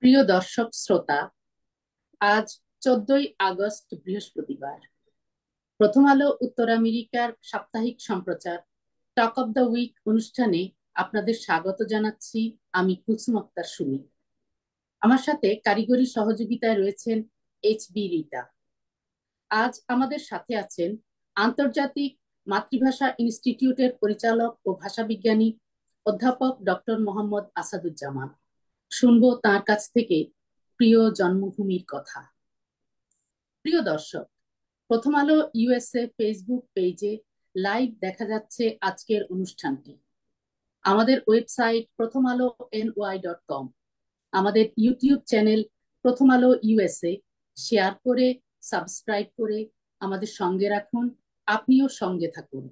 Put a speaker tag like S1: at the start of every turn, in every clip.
S1: প্রিয় দর্শক শ্রোতা, আজ 14ই আগস্ট বৃহস্পতিবার। প্রথম আলো উত্তর আমেরিকার সাপ্তাহিক সম্প্রচার টক অব দ্য উইক অনুষ্ঠানে আপনাদের স্বাগত জানাচ্ছি। আমি কুলসুম আক্তার সুমি। আমার সাথে কারিগরি সহযোগিতায় রয়েছেন HB রীতা। আজ আমাদের সাথে আছেন আন্তর্জাতিক মাতৃভাষা ইনস্টিটিউটের পরিচালক ও ভাষাবিজ্ঞানী অধ্যাপক ডক্টর মোহাম্মদ আসাদুজ্জামান। শুনবো তার কাছ থেকে প্রিয় জন্মভূমির কথা। প্রিয় দর্শক, প্রথম আলো ইউএসএ ফেসবুক পেজে লাইভ দেখা যাচ্ছে আজকের অনুষ্ঠানটি। আমাদের ওয়েবসাইট প্রথম আলো ny.com, আমাদের ইউটিউব চ্যানেল প্রথম আলো ইউএসএ শেয়ার করে, সাবস্ক্রাইব করে আমাদের সঙ্গে রাখুন। আপনিও সঙ্গে থাকুন।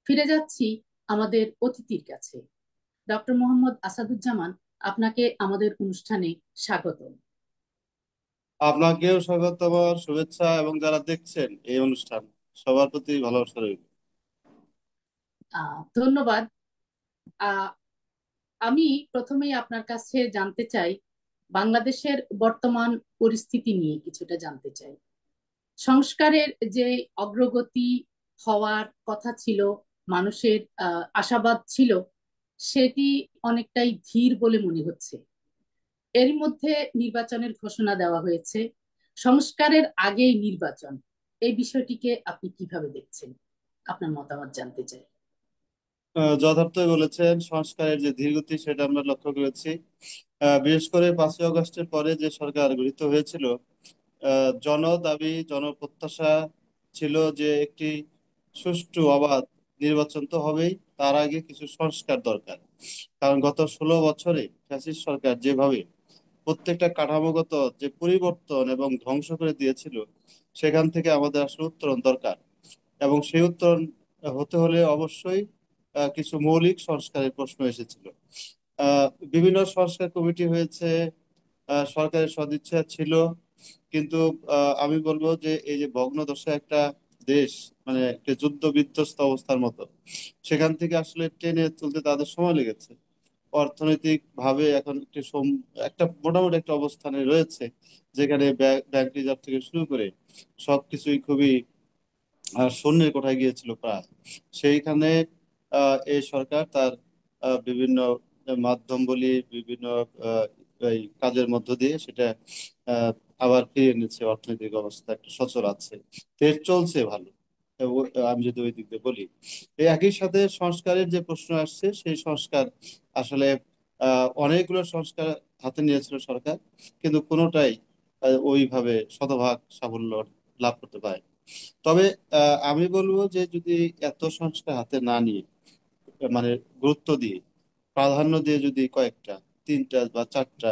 S1: ফিরে যাচ্ছি আমাদের অতিথির কাছে। ডক্টর মোহাম্মদ আসাদুজ্জামান, আপনাকে আমাদের অনুষ্ঠানে স্বাগত।
S2: আপনাকেও স্বাগত, আমার শুভেচ্ছা, এবং যারা দেখছেন এই অনুষ্ঠান সবার প্রতি ভালোবাসা রইল।
S1: ধন্যবাদ। আহ, আমি প্রথমেই আপনার কাছে জানতে চাই, বাংলাদেশের বর্তমান পরিস্থিতি নিয়ে কিছুটা জানতে চাই। সংস্কারের যে অগ্রগতি হওয়ার কথা ছিল, মানুষের আশাবাদ ছিল, সেটি অনেকটাই ধীর বলে মনে হচ্ছে। এরই মধ্যে নির্বাচনের ঘোষণা দেওয়া হয়েছে। সংস্কারের আগেই নির্বাচন, এই বিষয়টিকে আপনি কিভাবে দেখছেন? আপনার মতামত জানতে চাই।
S2: যথার্থই বলেছেন, সংস্কারের যে ধীরগতি সেটা আমরা লক্ষ্য করেছি। বিশেষ করে 5ই আগস্টের পরে যে সরকার গৃহীত হয়েছিল, জনদাবি জনপ্রত্যাশা ছিল যে একটি সুষ্ঠু অবাধ নির্বাচন তো হবেই, তার আগে কিছু সংস্কার দরকার। কারণ গত 16 বছরে ফ্যাসিস্ট সরকার যেভাবে প্রত্যেকটা কাঠামোগত যে পরিবর্তন এবং ধ্বংস করে দিয়েছিল, সেখান থেকে আমাদের আসলে উত্তরণ দরকার। এবং সেই উত্তরণ হতে হলে অবশ্যই কিছু মৌলিক সংস্কারের প্রশ্ন এসেছিল। বিভিন্ন সংস্কার কমিটি হয়েছে, সরকারের সদিচ্ছা ছিল, কিন্তু আমি বলবো যে এই যে ভগ্নদশা একটা দেশ, মানে একটা যুদ্ধ বিধ্বস্ত অবস্থার মতো, সেখান থেকে আসলে টেনে তুলতে তাদের সময় লেগেছে। অর্থনৈতিক ভাবে এখন একটা মোটামুটি একটা অবস্থানে রয়েছে, যেখানে ব্যাংক রিজার্ভ থেকে শুরু করে সবকিছুই খুবই শূন্যের কোঠায় গিয়েছিল প্রায়। সেইখানে এই সরকার তার বিভিন্ন মাধ্যম বলি, বিভিন্ন আহ, এই কাজের মধ্য দিয়ে সেটা আহ, আবার ফিরিয়ে এনেছে, অর্থনৈতিক অবস্থা একটা সচল আছে, দেশ চলছে ভালো। এবং আমি যদি ওই দিক দিয়ে বলি, এই একই সাথে সংস্কারের যে প্রশ্ন আসছে, সেই সংস্কার আসলে অনেকগুলো সংস্কার হাতে নিয়েছিল সরকার, কিন্তু কোনোটাই ওইভাবে শতভাগ সাফল্য লাভ করতে পারে। তবে আমি বলবো যে যদি এত সংস্কার হাতে না নিয়ে, মানে গুরুত্ব দিয়ে, প্রাধান্য দিয়ে যদি কয়েকটা, তিনটা বা চারটা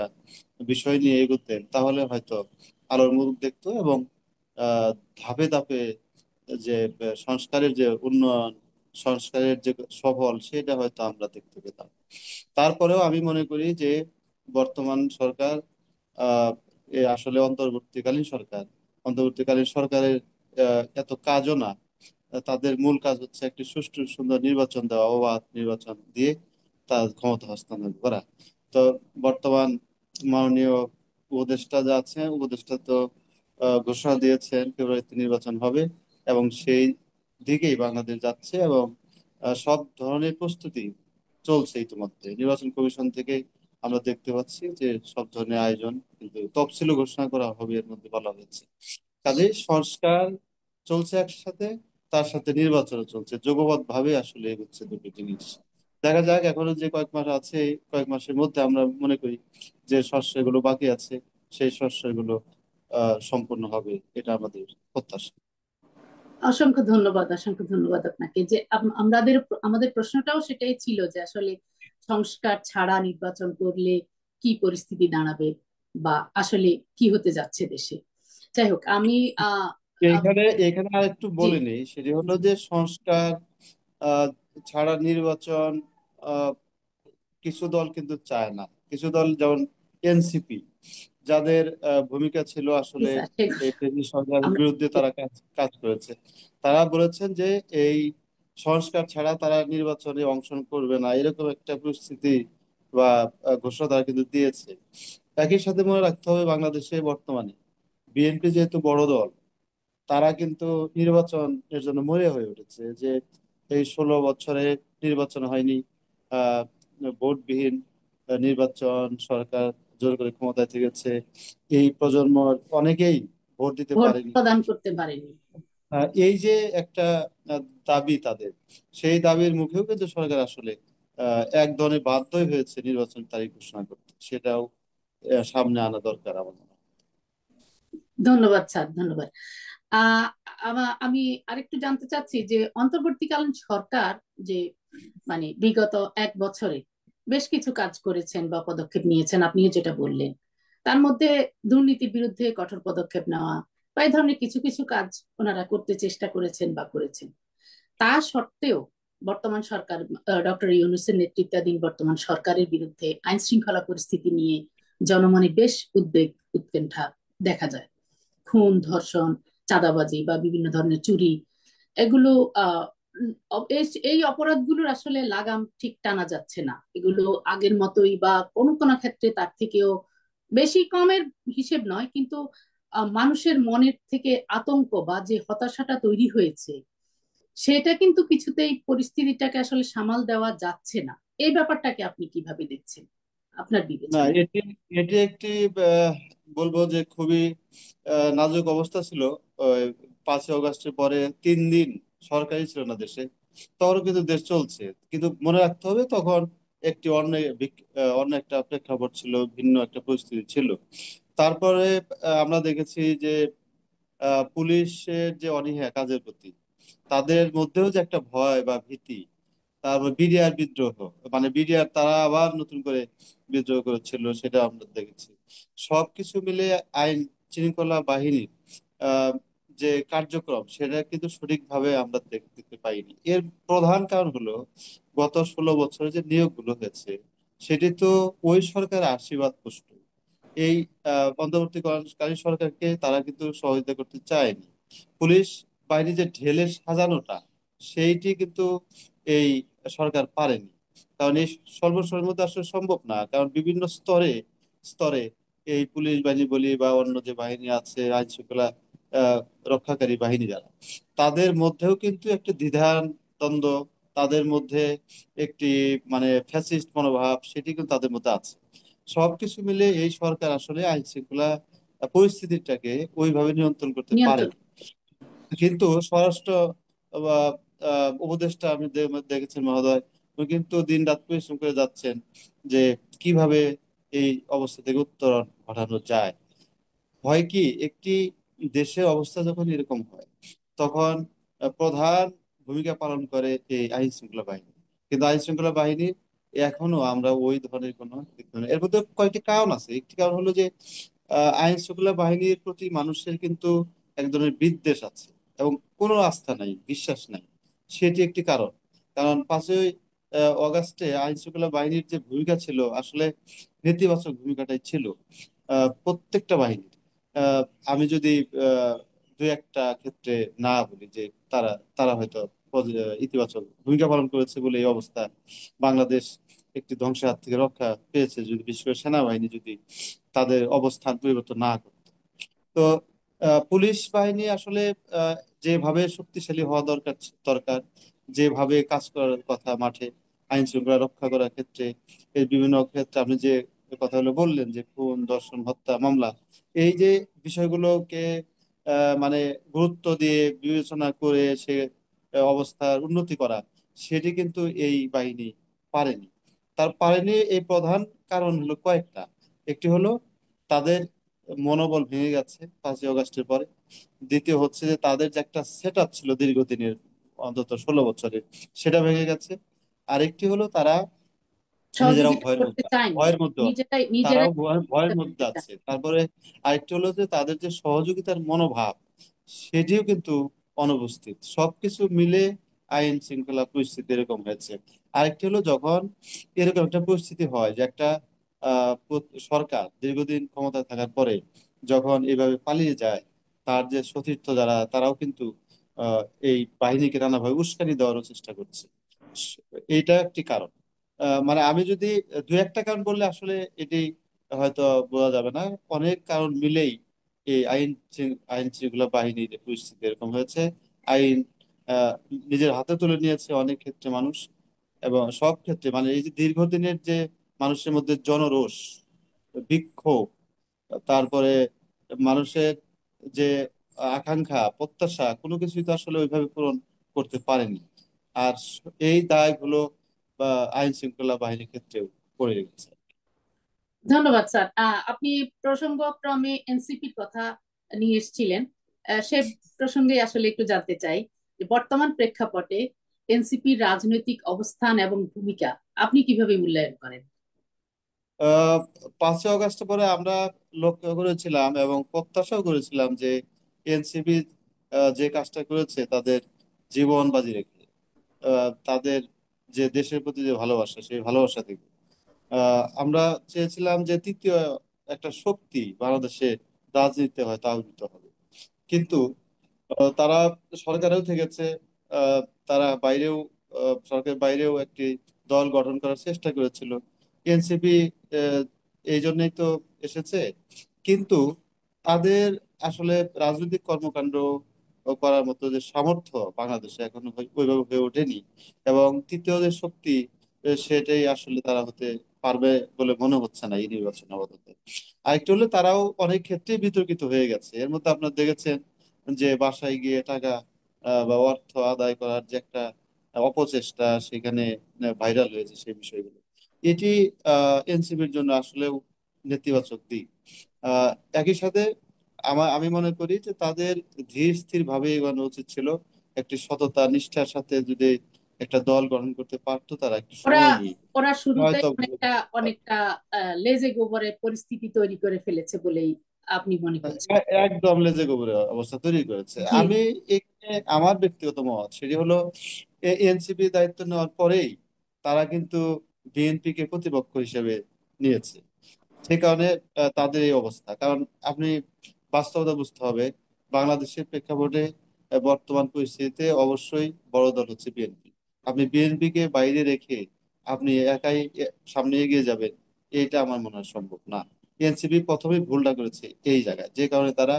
S2: বিষয় নিয়ে এগোতেন, তাহলে হয়তো আলোর মুখ দেখতো, এবং আহ, ধাপে ধাপে যে সংস্কারের যে উন্নয়ন, সংস্কারের যে সফল, সেটা হয়তো আমরা দেখতে পেতাম। তারপরেও আমি মনে করি যে বর্তমান সরকার, আহ আসলে অন্তর্বর্তীকালীন সরকার, অন্তর্বর্তীকালীন সরকারের এত কাজও না। তাদের মূল কাজ হচ্ছে একটি সুষ্ঠু সুন্দর নির্বাচন দেওয়া, অবাধ নির্বাচন দিয়ে তার ক্ষমতা হস্তান্তর করা। তো বর্তমান মাননীয় উপদেষ্টা যা আছে, উপদেষ্টা তো ঘোষণা দিয়েছেন ফেব্রুয়ারিতে নির্বাচন হবে, এবং সেই দিকেই বাংলাদেশ যাচ্ছে। এবং সব ধরনের প্রস্তুতি চলছে ইতিমধ্যে। নির্বাচন কমিশন থেকে আমরা দেখতে পাচ্ছি যে সব ধরনের আয়োজন, কিন্তু তফসিলও ঘোষণা করা হবে এর মধ্যে বলা হয়েছে। কাজেই সংস্কার চলছে একসাথে, তার সাথে নির্বাচনও চলছে, যুগপৎ ভাবে আসলে এগোচ্ছে দুটো জিনিস। দেখা যাক, এখনো যে কয়েক মাস আছে, এই কয়েক মাসের মধ্যে আমরা মনে করি যে শস্যগুলো বাকি আছে, সেই শস্যগুলো সম্পূর্ণ হবে, এটা আমাদের প্রত্যাশা।
S1: অসংখ্য ধন্যবাদ, অসংখ্য ধন্যবাদ আপনাকে। যে আমাদের আমাদের প্রশ্নটাও সেটাই ছিল যে আসলে সংস্কার ছাড়া নির্বাচন করলে কি পরিস্থিতি দাঁড়াবে, বা আসলে কি হতে যাচ্ছে দেশে। যাই হোক, আমি আহ আহ,
S2: এখানে এখানে আর একটু
S1: জি।
S2: বলে নেই, সেটি হলো যে সংস্কার আহ, ছাড়া নির্বাচন কিছু দল কিন্তু চায় না। কিছু দল, যেমন এনসিপি, যাদের ভূমিকা ছিল
S1: জি
S2: আসলে
S1: স্যার, সেগুলো
S2: এই ফ্যাসিস্ট সরকারের
S1: আমরা
S2: বিরুদ্ধে, তারা কাজ কাজ করেছে। তারা বলেছেন যে এই সংস্কার ছাড়া তারা নির্বাচনে অংশগ্রহণ করবে না, এরকম একটা পরিস্থিতি বা ঘোষণা তারা কিন্তু দিয়েছে। একই সাথে মনে রাখতে হবে বাংলাদেশে বর্তমানে বিএনপি যেহেতু বড় দল, তারা কিন্তু নির্বাচনের জন্য মরিয়া হয়ে উঠেছে। যে এই 16 বছরে নির্বাচন হয়নি, আহ ভোটবিহীন নির্বাচন, সরকার জোর করে ক্ষমতায় থেকেছে, এই প্রজন্ম অনেকেই ভোট দিতে
S1: ভোট
S2: পারেনি।
S1: প্রদান করতে পারেনি।
S2: এই যে একটা দাবি তাদের, সেই দাবির মুখেও কিন্তু সরকার আসলে এক ধরনের বাধ্যই হয়েছে নির্বাচন তারিখ ঘোষণা করতে। সেটাও সামনে আনা দরকার আমার মনে হয়।
S1: ধন্যবাদ স্যার, ধন্যবাদ। আহ আমি আরেকটু জানতে চাচ্ছি যে অন্তর্বর্তীকালীন সরকার যে মানে বিগত 1 বছরে বেশ কিছু কাজ করেছেন বা পদক্ষেপ নিয়েছেন, আপনিও যেটা বললেন, তার মধ্যে দুর্নীতির বিরুদ্ধে কঠোর পদক্ষেপ নেওয়া বা এই ধরনের কিছু কিছু কাজ ওনারা করতে চেষ্টা করেছেন বা করেছেন। তা সত্ত্বেও বর্তমান সরকার, ডক্টর ইউনূসের নেতৃত্বাধীন বর্তমান সরকারের বিরুদ্ধে আইন শৃঙ্খলা পরিস্থিতি নিয়ে জনমনে বেশ উদ্বেগ উৎকণ্ঠা দেখা যায়। খুন, ধর্ষণ, চাঁদাবাজি বা বিভিন্ন ধরনের চুরি, এগুলো আহ এই অপরাধগুলোর আসলে লাগাম ঠিক টানা যাচ্ছে না। এগুলো আগের মতোই বা কোনো কোনো ক্ষেত্রে তার থেকেও বেশি কমের হিসেব নয়, কিন্তু মানুষের মনের থেকে আতঙ্ক বা যে হতাশাটা তৈরি হয়েছে, সেটা কিন্তু কিছুতেই পরিস্থিতিটাকে আসলে সামাল দেওয়া যাচ্ছে না। এই ব্যাপারটাকে আপনি কিভাবে দেখছেন আপনার
S2: না,
S1: বিবেচনায়?
S2: এটি এটি একটি আহ, বলবো যে খুবই নাজুক অবস্থা ছিল। আহ, 5ই অগাস্টের পরে 3 দিন সরকারই ছিল না দেশে, তখনও কিন্তু দেশ চলছে। কিন্তু মনে রাখতে হবে তখন একটি অন্য একটা প্রেক্ষাপট ছিল, ভিন্ন একটা পরিস্থিতি ছিল। তারপরে আমরা দেখেছি যে পুলিশের যে অনীহা কাজের প্রতি, তাদের মধ্যেও যে একটা ভয় বা ভীতি। তারপর বিডিআর বিদ্রোহ, মানে বিডিআর তারা আবার নতুন করে বিদ্রোহ করেছিল, সেটা আমরা দেখেছি। সবকিছু মিলে আইন শৃঙ্খলা বাহিনীর আহ, যে কার্যক্রম, সেটা কিন্তু সঠিকভাবে আমরা দেখতে পাইনি। এর প্রধান কারণ হলো গত 16 বছরে যে নিয়োগগুলো হয়েছে, সেটি তো ওই সরকারের আশীর্বাদ পুষ্ট। এই অন্তর্বর্তীকালীন সরকারকে তারা কিন্তু সহযোগিতা করতে চায়নি। পুলিশ বাহিনী যে ঢেলে সাজানোটা, সেইটি কিন্তু এই সরকার পারেনি। কারণ এই সর্বস্তরের মধ্যে আসলে সম্ভব না, কারণ বিভিন্ন স্তরে স্তরে এই পুলিশ বাহিনী বলি বা অন্য যে বাহিনী আছে, আইন শৃঙ্খলা আহ, রক্ষাকারী বাহিনী যারা, তাদের মধ্যেও কিন্তু একটা দ্বিধান দ্বন্দ্ব, তাদের মধ্যে একটি মানে ফ্যাসিস্ট মনোভাব, সেটি কিন্তু তাদের মধ্যে আছে। সবকিছু মিলে এই সরকার আসলে আইন শৃঙ্খলা পরিস্থিতিটাকে ওইভাবে নিয়ন্ত্রণ করতে
S1: নিয়ন্ত্রণ।
S2: পারেনি। কিন্তু স্বরাষ্ট্র বা উপদেষ্টা আমি দেখেছেন মহোদয়, উনি কিন্তু দিন রাত পরিশ্রম করে যাচ্ছেন যে কিভাবে এই অবস্থা থেকে উত্তরণ ঘটানো যায়। হয় কি, একটি দেশের অবস্থা যখন এরকম হয়, তখন প্রধান ভূমিকা পালন করে এই আইন শৃঙ্খলা বাহিনী। কিন্তু আইন শৃঙ্খলা বাহিনী এখনো আমরা ওই ধরনের কোনো দেখতে পাই না। এর মধ্যে কয়েকটি কারণ আছে। একটি কারণ হলো যে আইন শৃঙ্খলা বাহিনীর প্রতি মানুষের কিন্তু এক ধরনের বিদ্বেষ আছে, এবং কোনো আস্থা নাই, বিশ্বাস নাই। সেটি একটি কারণ। কারণ 5ই অগাস্টে আইন শৃঙ্খলা বাহিনীর যে ভূমিকা ছিল, আসলে নেতিবাচক ভূমিকাটাই ছিল প্রত্যেকটা বাহিনীর। আহ, আমি যদি আহ, দু একটা ক্ষেত্রে না বলি যে তারা তারা হয়তো ইতিবাচক ভূমিকা পালন করেছে বলে এই অবস্থা, বাংলাদেশ একটি ধ্বংসের হাত থেকে রক্ষা পেয়েছে, যদি বিশেষ করে সেনাবাহিনী যদি তাদের অবস্থান পরিবর্তন না করতো। তো পুলিশ বাহিনী আসলে আহ, যেভাবে শক্তিশালী হওয়া দরকার দরকার, যেভাবে কাজ করার কথা মাঠে আইন শৃঙ্খলা রক্ষা করার ক্ষেত্রে, এই বিভিন্ন ক্ষেত্রে আপনি যে কথাগুলো বললেন যে খুন, ধর্ষণ, হত্যা মামলা, এই যে বিষয়গুলোকে মানে গুরুত্ব দিয়ে বিবেচনা করে সে অবস্থার উন্নতি করা, সেটি কিন্তু এই বাহিনী পারেনি। তার পারেনি এই প্রধান কারণ হলো কয়েকটা। একটি হলো তাদের মনোবল ভেঙে গেছে 5ই অগাস্টের পরে। দ্বিতীয় হচ্ছে যে তাদের যে একটা সেট আপ ছিল দীর্ঘদিনের, অন্তত 16 বছরের, সেটা ভেঙে গেছে। আরেকটি হলো তারা নিজেরাও
S1: সহযোগিতা
S2: ভয়ের
S1: করতে
S2: মধ্যে আছে,
S1: চায়নি,
S2: ভয়ের মধ্যে আছে।
S1: নিজেরাই
S2: তারাও
S1: নিজেরাই
S2: ভয়ের
S1: সহযোগিতা
S2: মধ্যে
S1: করতে
S2: আছে।
S1: চায়।
S2: তারপরে আরেকটি হলো যে তাদের যে সহযোগিতার মনোভাব, সেটিও কিন্তু অনুপস্থিত। সবকিছু মিলে আইন শৃঙ্খলা পরিস্থিতি এরকম হয়েছে। আরেকটি হলো যখন এরকম একটা পরিস্থিতি হয় যে একটা সরকার দীর্ঘদিন ক্ষমতায় থাকার পরে যখন এভাবে পালিয়ে যায়, তার যে সতীর্থ যারা, তারাও কিন্তু আহ, এই বাহিনীকে নানাভাবে উস্কানি দেওয়ারও চেষ্টা করছে। এইটা একটি কারণ। মানে আমি যদি দু একটা কারণ বললে আসলে এটি হয়তো বোঝা যাবে না। অনেক কারণ মিলেই এই আইন শৃঙ্খলা বাহিনীর পরিস্থিতি এরকম হয়েছে। আইন আহ, নিজের হাতে তুলে নিয়েছে অনেক ক্ষেত্রে মানুষ, এবং সব ক্ষেত্রে মানে এই যে দীর্ঘদিনের যে মানুষের মধ্যে জনরোষ, বিক্ষোভ, তারপরে মানুষের যে আকাঙ্ক্ষা প্রত্যাশা, কোনো কিছুই তো আসলে ওইভাবে পূরণ করতে পারেনি। আর এই দায়গুলো বা আইন শৃঙ্খলা বাহিনীর ক্ষেত্রেও পড়ে গেছে।
S1: ধন্যবাদ স্যার। আপনি প্রসঙ্গক্রমে এনসিপির কথা নিয়ে এসেছিলেন। সে প্রসঙ্গে আসলে একটু জানতে চাই যে বর্তমান প্রেক্ষাপটে এনসিপির রাজনৈতিক অবস্থান এবং ভূমিকা আপনি কিভাবে মূল্যায়ন করেন?
S2: আহ 5ই অগাস্ট পরে আমরা লক্ষ্য করেছিলাম এবং প্রত্যাশাও করেছিলাম যে এনসিপি যে কাজটা করেছে, তাদের জীবন বাজি রেখে, তাদের যে দেশের প্রতি যে ভালোবাসা, সেই ভালোবাসা থেকে আমরা চেয়েছিলাম যে তৃতীয় একটা শক্তি বাংলাদেশে রাজনীতিতে হয়তো আবির্ভূত হবে। কিন্তু তারা সরকারেও থেকেছে, আহ, তারা বাইরেও, সরকারের বাইরেও একটি দল গঠন করার চেষ্টা করেছিল। এনসিপি এই জন্যই তো এসেছে। কিন্তু তাদের আসলে রাজনৈতিক কর্মকাণ্ড করার মতো যে সামর্থ্য বাংলাদেশে এখনো ওইভাবে হয়ে ওঠেনি। এবং তৃতীয় যে শক্তি, সেটাই আসলে তারা হতে পারবে বলে মনে হচ্ছে না এই নির্বাচন আপাতত। আরেকটু হলে তারাও অনেক ক্ষেত্রেই বিতর্কিত হয়ে গেছে। এর মধ্যে আপনার দেখেছেন যে বাসায় গিয়ে টাকা বা অর্থ আদায় করার যে একটা অপচেষ্টা সেখানে ভাইরাল হয়েছে, সেই বিষয়গুলো। এটি এনসিপির জন্য আসলেও নেতিবাচক দিক। আহ, একই সাথে আমি মনে করি যে তাদের ধীর স্থির ভাবে এগোনো উচিত ছিল। একটি সততা নিষ্ঠার সাথে যদি একটা দল গঠন করতে পারতো তারা একটু
S1: ওরা
S2: সময় নিয়ে,
S1: ওরা শুরুতে
S2: হয়তো
S1: অনেকটা অনেকটা লেজে গোবরে পরিস্থিতি তৈরি করে ফেলেছে বলেই আপনি মনে করছেন?
S2: একদম লেজে গোবরে অবস্থা তৈরি করেছে।
S1: জি।
S2: আমি এখানে আমার ব্যক্তিগত মত সেটি হলো, এনসিপি দায়িত্ব নেওয়ার পরেই তারা কিন্তু বিএনপি কে প্রতিপক্ষ হিসেবে নিয়েছে। সেই কারণে তাদের এই অবস্থা। কারণ আপনি বাস্তবতা বুঝতে হবে, বাংলাদেশের প্রেক্ষাপটে বর্তমান পরিস্থিতিতে অবশ্যই বড় দল হচ্ছে বিএনপি। আপনি বিএনপি কে বাইরে রেখে আপনি একাই সামনে এগিয়ে যাবেন, এটা আমার মনে হয় সম্ভব না। এনসিপি প্রথমেই ভুলটা করেছে এই জায়গায়, যে কারণে তারা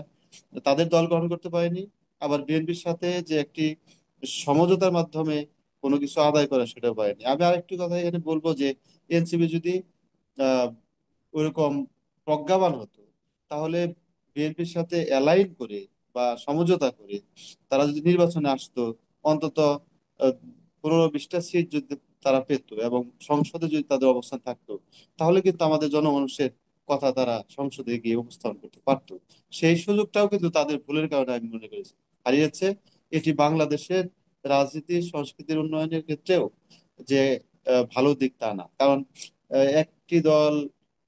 S2: তাদের দল গঠন করতে পারেনি। আবার বিএনপির সাথে যে একটি সমঝোতার মাধ্যমে কোনো কিছু আদায় করা, সেটাও পারেনি। আমি আরেকটি কথা এখানে বলবো যে এনসিপি যদি আহ ওরকম প্রজ্ঞাবান হতো, তাহলে বিএনপির সাথে অ্যালাইন করে বা সমঝোতা করে তারা যদি নির্বাচনে আসতো, অন্তত 15-20টা সিট যদি তারা পেত এবং সংসদে যদি তাদের অবস্থান থাকতো, তাহলে কিন্তু আমাদের জনমানুষের কথা তারা সংসদে গিয়ে উপস্থাপন করতে পারতো। সেই সুযোগটাও কিন্তু তাদের ভুলের কারণে আমি মনে করেছি হারিয়েছে। এটি বাংলাদেশের রাজনীতি সংস্কৃতির উন্নয়নের ক্ষেত্রেও যে ভালো দিক তা না। কারণ একটি দল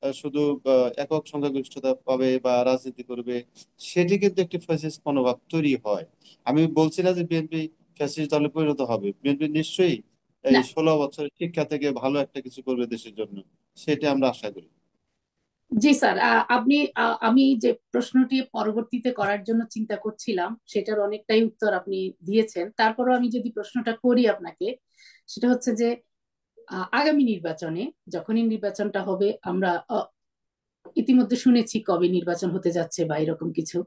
S2: শুধু একক সংখ্যাগরিষ্ঠতা পাবে বা রাজনীতি করবে, সেটি কিন্তু একটি ফ্যাসিস্ট মনোভাব তৈরি হয়। আমি বলছি না যে বিএনপি ফ্যাসিস্ট দলে পরিণত হবে, বিএনপি নিশ্চয়ই এই
S1: না।
S2: 16 বছরের শিক্ষা থেকে ভালো একটা কিছু করবে দেশের জন্য, সেটা আমরা আশা করি।
S1: জি স্যার। আমি যে প্রশ্নটি পরবর্তীতে করার জন্য চিন্তা করছিলাম সেটার অনেকটাই উত্তর আপনি দিয়েছেন। তারপরও আমি যদি প্রশ্নটা করি আপনাকে, সেটা হচ্ছে যে আগামী নির্বাচনে, যখনই নির্বাচনটা হবে, আমরা ইতিমধ্যে শুনেছি কবে নির্বাচন হতে যাচ্ছে বা এরকম কিছু।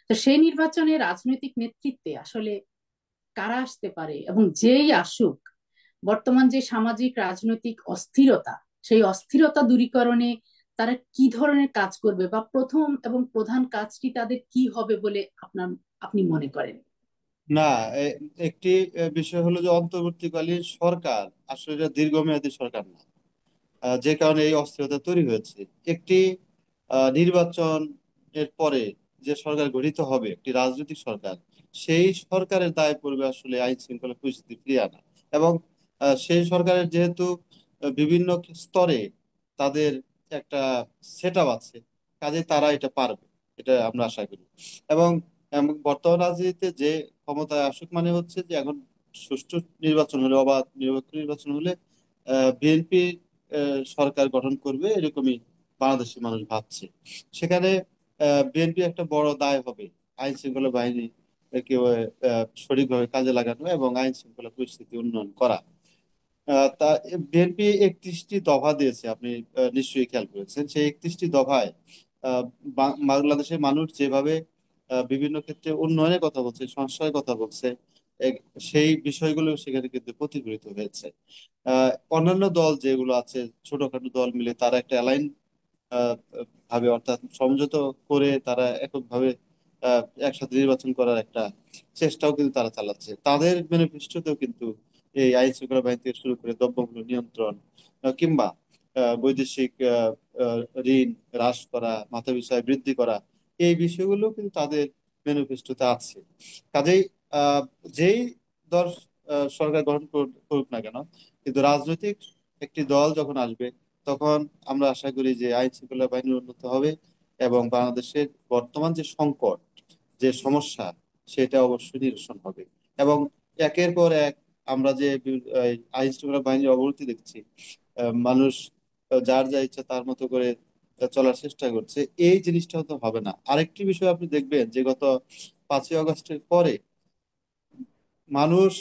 S1: তো সেই নির্বাচনে রাজনৈতিক নেতৃত্বে আসলে কারা আসতে পারে, এবং যেই আসুক, বর্তমান যে সামাজিক রাজনৈতিক অস্থিরতা, সেই অস্থিরতা দূরীকরণে তারা কি ধরনের কাজ করবে, বা প্রথম এবং প্রধান কাজটি তাদের কি হবে বলে আপনি মনে করেন?
S2: না, এ- একটি বিষয় হলো যে অন্তর্বর্তীকালীন সরকার আসলে এটা দীর্ঘমেয়াদী সরকার না। যে কারণে এই অস্থিরতা তৈরি হয়েছে। একটি নির্বাচন এর পরে যে সরকার গঠিত হবে, একটি রাজনৈতিক সরকার, সেই সরকারের দায় পড়বে আসলে আইন শৃঙ্খলা পরিস্থিতি ফিরিয়ে আনা। এবং সেই সরকারের যেহেতু বিভিন্ন স্তরে তাদের একটা সেট আপ আছে, কাজে তারা এটা পারবে, এটা আমরা আশা করি। এবং বর্তমান রাজনীতিতে যে ক্ষমতায় আসুক মানে হচ্ছে যে এখন সুষ্ঠু নির্বাচন হলে, অবাধ নিরপেক্ষ নির্বাচন হলে বিএনপি সরকার গঠন করবে, এরকমই বাংলাদেশের মানুষ ভাবছে। সেখানে বিএনপি একটা বড় দায় হবে আইন শৃঙ্খলা বাহিনী কেউ সঠিকভাবে কাজে লাগানো এবং আইন শৃঙ্খলা পরিস্থিতি উন্নয়ন করা। তা বিএনপি 31টি দফা দিয়েছে, আপনি নিশ্চয়ই খেয়াল করেছেন। সেই 31টি দফায় বাংলাদেশের মানুষ যেভাবে বিভিন্ন ক্ষেত্রে উন্নয়নের কথা বলছে, সংস্কারের কথা বলছে, এ- সেই বিষয়গুলো সেখানে কিন্তু প্রতিফলিত হয়েছে। অন্যান্য দল যেগুলো আছে, ছোটখাটো দল মিলে তারা একটা অ্যালাইন আহ, ভাবে, অর্থাৎ সমঝোতা করে তারা এককভাবে একসাথে নির্বাচন করার একটা চেষ্টাও কিন্তু তারা চালাচ্ছে। তাদের ম্যানিফেস্টোতেও কিন্তু এই আইন শৃঙ্খলা বাহিনী থেকে শুরু করে দ্রব্যমূল্য নিয়ন্ত্রণ, কিংবা বৈদেশিক আহ, ঋণ হ্রাস করা, মাথাপিছু আয় বৃদ্ধি করা, এই বিষয়গুলো কিন্তু তাদের ম্যানিফেস্টোতে আছে। কাজেই আহ, যেই দল সরকার গঠন করুক না কেন, কিন্তু রাজনৈতিক একটি দল যখন আসবে, তখন আমরা আশা করি যে আইন শৃঙ্খলা বাহিনীর উন্নত হবে এবং বাংলাদেশের বর্তমান যে সংকট, যে সমস্যা, সেটা অবশ্যই নিরসন হবে। এবং একের পর এক আমরা যে আইন শৃঙ্খলা বাহিনীর অবনতি দেখছি, মানুষ যার যা ইচ্ছা তার মতো করে চলার চেষ্টা করছে, এই জিনিসটা তো হবে না। আরেকটি বিষয় আপনি দেখবেন যে গত 5ই আগস্টের পরে মানুষ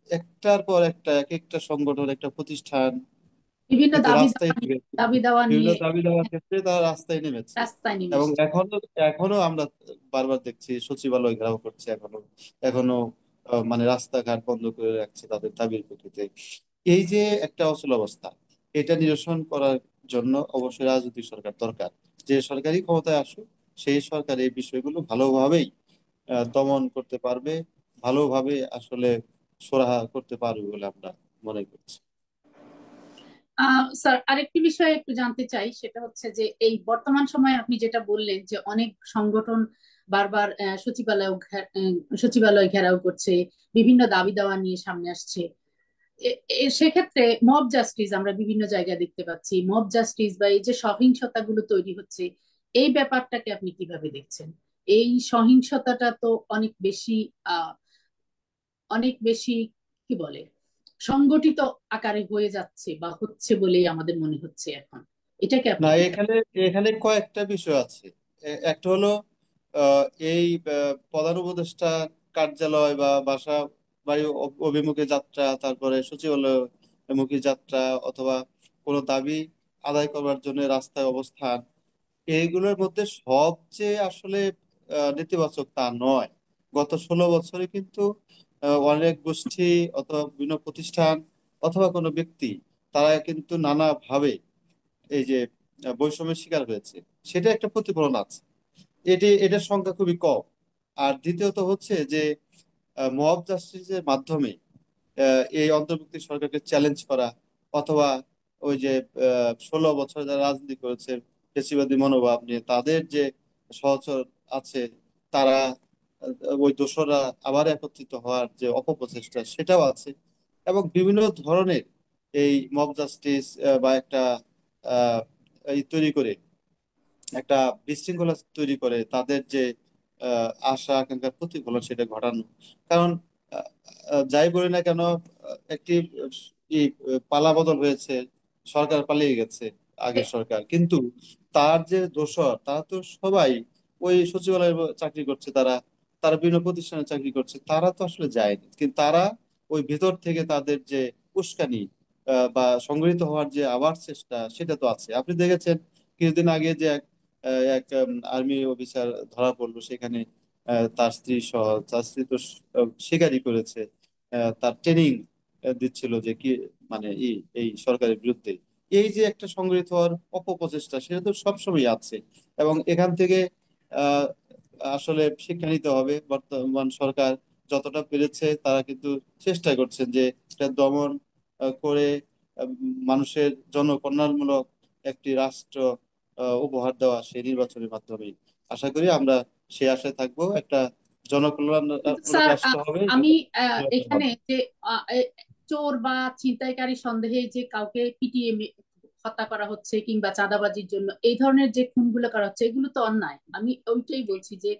S2: একটার পর একটা, এক একটা সংগঠন, একটা প্রতিষ্ঠান
S1: বিভিন্ন
S2: কিন্তু
S1: দাবি
S2: রাস্তায়
S1: দাওয়া নিয়ে
S2: নেমেছে।
S1: দাবি দাওয়া
S2: বিভিন্ন
S1: নিয়ে
S2: দাবি দেওয়ার ক্ষেত্রে তারা রাস্তায় নেমেছে।
S1: রাস্তায় নেমে
S2: এবং
S1: এসেছে।
S2: এখনো এখনো আমরা বারবার দেখছি সচিবালয় ঘেরাও করছে, এখনো এখনো মানে রাস্তাঘাট বন্ধ করে রাখছে তাদের দাবির প্রেক্ষিতে। এই যে একটা অচল অবস্থা, এটা নিরসন করার জন্য অবশ্যই রাজনৈতিক সরকার দরকার। যে সরকারি ক্ষমতায় আসুক, সেই সরকার এই বিষয়গুলো ভালোভাবেই দমন করতে পারবে, ভালোভাবে আসলে সুরাহা করতে পারবে বলে আমরা মনে করছি।
S1: স্যার, আরেকটি বিষয় একটু জানতে চাই, সেটা হচ্ছে যে এই বর্তমান সময়ে আপনি যেটা বললেন যে অনেক সংগঠন বারবার সচিবালয় ঘেরাও করছে, বিভিন্ন দাবি দাওয়া নিয়ে সামনে আসছে। সেক্ষেত্রে মব জাস্টিস আমরা বিভিন্ন জায়গায় দেখতে পাচ্ছি, মব জাস্টিস বা এই যে সহিংসতাগুলো তৈরি হচ্ছে, এই ব্যাপারটাকে আপনি কিভাবে দেখছেন? এই সহিংসতাটা তো আহ অনেক বেশি কি বলে সংগঠিত আকারে হয়ে যাচ্ছে বা হচ্ছে বলেই আমাদের মনে হচ্ছে এখন। এটাকে
S2: না,
S1: আপনি কিভাবে?
S2: এখানে এখানে কয়েকটা বিষয় আছে। একটা হলো এই প্রধান উপদেষ্টা কার্যালয় বা বাসা বাড়ি অভিমুখে যাত্রা, তারপরে সচিবালয় মুখী যাত্রা, অথবা কোনো দাবি আদায় করবার জন্য রাস্তায় অবস্থান, এইগুলোর মধ্যে সবচেয়ে আসলে নেতিবাচক তা নয়। গত 16 বছরে কিন্তু অনেক গোষ্ঠী অথবা বিভিন্ন প্রতিষ্ঠান অথবা কোনো ব্যক্তি, তারা কিন্তু নানাভাবে এই যে বৈষম্যের শিকার হয়েছে, সেটা একটা প্রতিফলন আছে। এটার সংখ্যা খুবই কম। আর দ্বিতীয়ত হচ্ছে যে মব জাস্টিসের মাধ্যমে এই অন্তর্বর্তী সরকারকে চ্যালেঞ্জ করা, অথবা ওই যে 16 বছর যারা রাজনীতি করেছে ফেসিবাদী মনোভাব নিয়ে, তাদের যে সহচর আছে, তারা ওই দোসররা আবার একত্রিত হওয়ার যে অপপ্রচেষ্টা, সেটাও আছে। এবং বিভিন্ন ধরনের এই মব জাস্টিস বা একটা আহ, এই তৈরি করে, একটা বিশৃঙ্খলা তৈরি করে তাদের যে আশা আকাঙ্ক্ষার প্রতিফলন সেটা ঘটানো। কারণ আহ, যাই বলি না কেন, একটি পালা বদল হয়েছে, সরকার পালিয়ে গেছে, আগের সরকার, কিন্তু তার যে দোসর তারা তো সবাই ওই সচিবালয়ে চাকরি করছে, তারা তারা বিভিন্ন প্রতিষ্ঠানে চাকরি করছে, তারা তো আসলে যায়নি, কিন্তু তারা ওই ভেতর থেকে তাদের যে উস্কানি বা সংগঠিত হওয়ার যে আবার চেষ্টা, সেটা তো আছে। আপনি দেখেছেন কিছুদিন আগে যে এক আর্মি অফিসার ধরা পড়লো সেখানে, তার স্ত্রী সহ। তার স্ত্রী তো স্বীকারই করেছে তার ট্রেনিং দিচ্ছিল যে কি, মানে এই সরকারের বিরুদ্ধে। এই যে একটা সংগঠিত হওয়ার অপপ্রচেষ্টা, সেটা তো সবসময় আছে। এবং এখান থেকে আহ আসলে শিক্ষা নিতে হবে। বর্তমান সরকার যতটা পেরেছে তারা কিন্তু চেষ্টা করছেন যে এটা দমন করে আহ, মানুষের জনকল্যাণমূলক একটি রাষ্ট্র উপহার দেওয়া সেই নির্বাচনের মাধ্যমে। আশা করি আমরা সেই আশায় থাকবো, একটা
S1: কিন্তু
S2: জনকল্যাণমূলক
S1: স্যার,
S2: রাষ্ট্র হবে,
S1: আমি
S2: যেটা
S1: এখানে
S2: হবে।
S1: যে চোর বা ছিনতাইকারী সন্দেহে যে কাউকে পিটিয়ে হত্যা করা হচ্ছে কিংবা চাঁদাবাজির জন্য এই ধরনের যে খুনগুলো করা হচ্ছে, এগুলো তো অন্যায়। আমি ওইটাই বলছি যে